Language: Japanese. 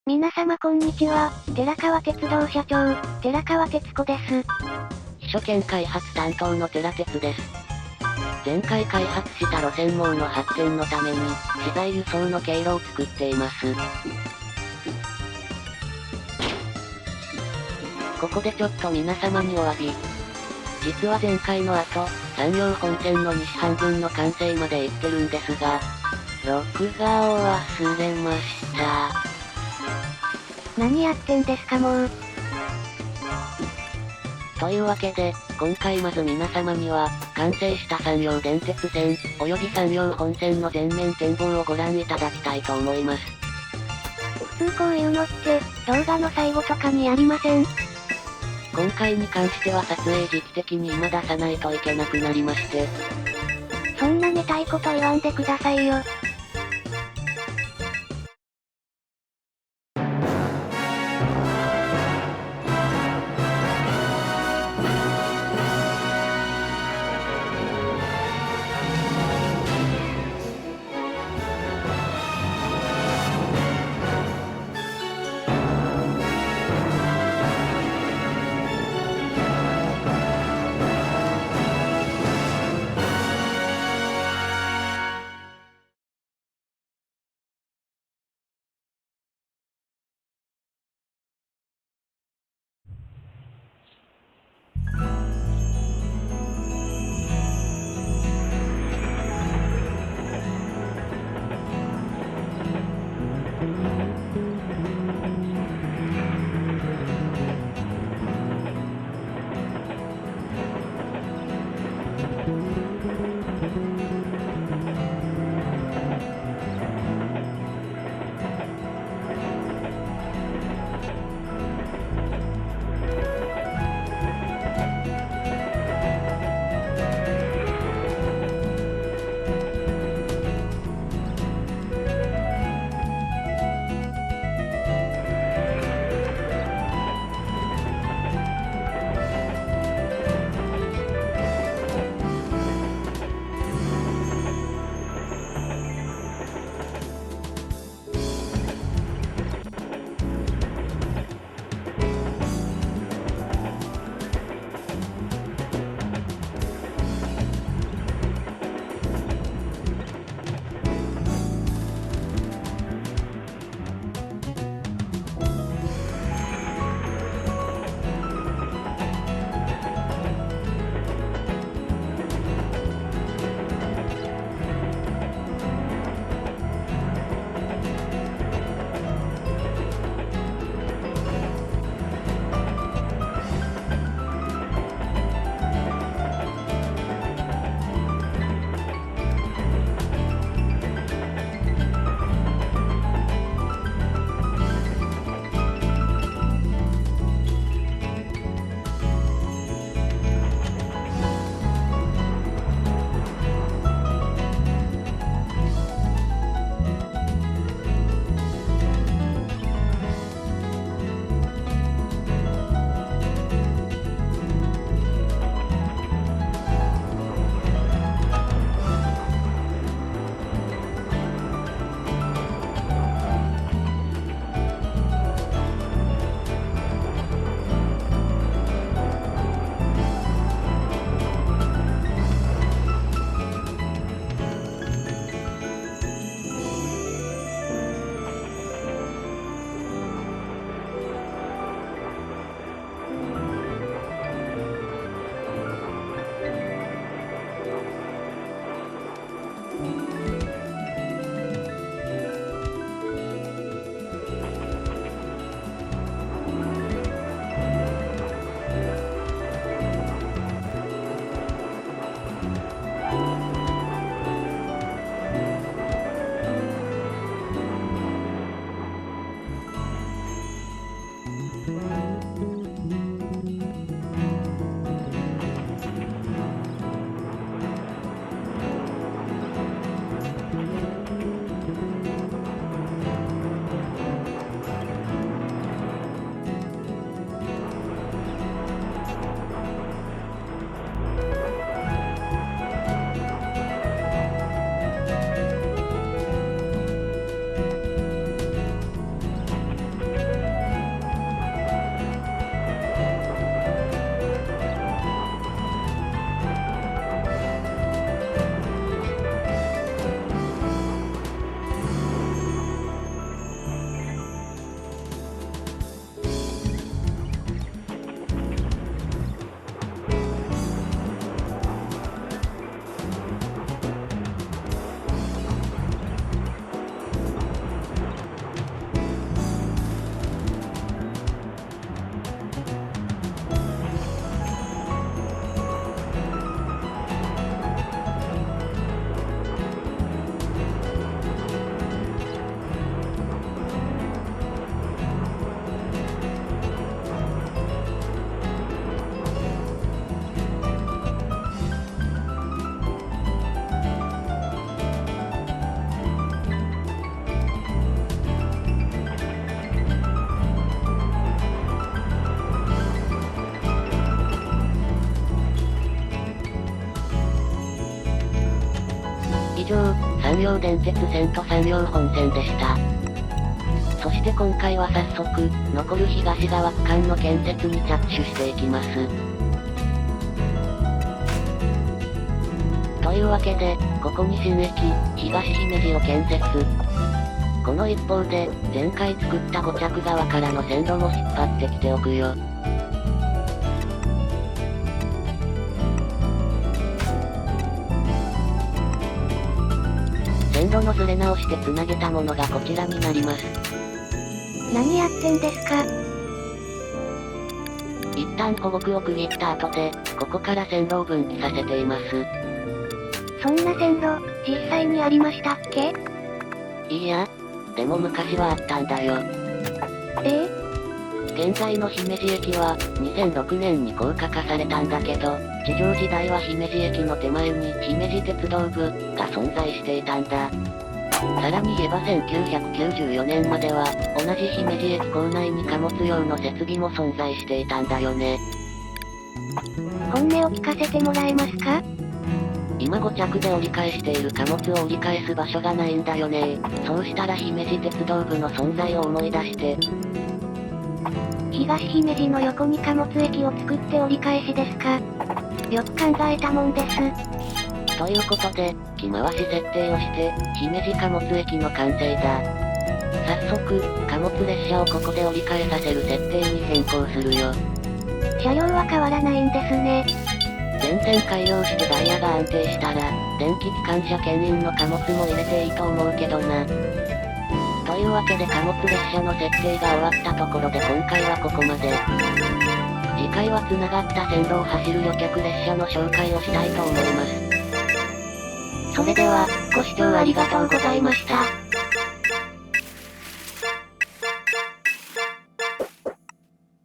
皆様こんにちは、寺川鉄道社長、寺川鉄子です。秘書兼開発担当の寺鉄です。前回開発した路線網の発展のために、資材輸送の経路を作っています。ここでちょっと皆様にお詫び。実は前回の後、山陽本線の西半分の完成まで行ってるんですが、録画を忘れました。何やってんですかもう。というわけで、今回まず皆様には、完成した山陽電鉄線、及び山陽本線の全面展望をご覧いただきたいと思います。普通こういうのって、動画の最後とかにありません？今回に関しては撮影時期的に今出さないといけなくなりまして。そんなめたいこと言わんでくださいよ。山陽電鉄線と山陽本線でした。そして今回は早速、残る東側区間の建設に着手していきます。というわけで、ここに新駅、東姫路を建設。この一方で、前回作った5着側からの線路も引っ張ってきておくよ。線路のずれ直して繋げたものがこちらになります。何やってんですか？一旦保護区を区切った後で、ここから線路を分岐させています。そんな線路、実際にありましたっけ？いや、でも昔はあったんだよ。現在の姫路駅は、2006年に高架化されたんだけど、地上時代は姫路駅の手前に姫路鉄道部が存在していたんだ。さらに言えば1994年までは、同じ姫路駅構内に貨物用の設備も存在していたんだよね。本音を聞かせてもらえますか？今5着で折り返している貨物を折り返す場所がないんだよね。そうしたら姫路鉄道部の存在を思い出して。東姫路の横に貨物駅を作って折り返しですか？よく考えたもんです。ということで、着回し設定をして、姫路貨物駅の完成だ。早速、貨物列車をここで折り返させる設定に変更するよ。車両は変わらないんですね。全線改良してダイヤが安定したら、電気機関車牽引の貨物も入れていいと思うけどな。というわけで貨物列車の設定が終わったところで今回はここまで。次回は繋がった線路を走る旅客列車の紹介をしたいと思います。それでは、ご視聴ありがとうございました。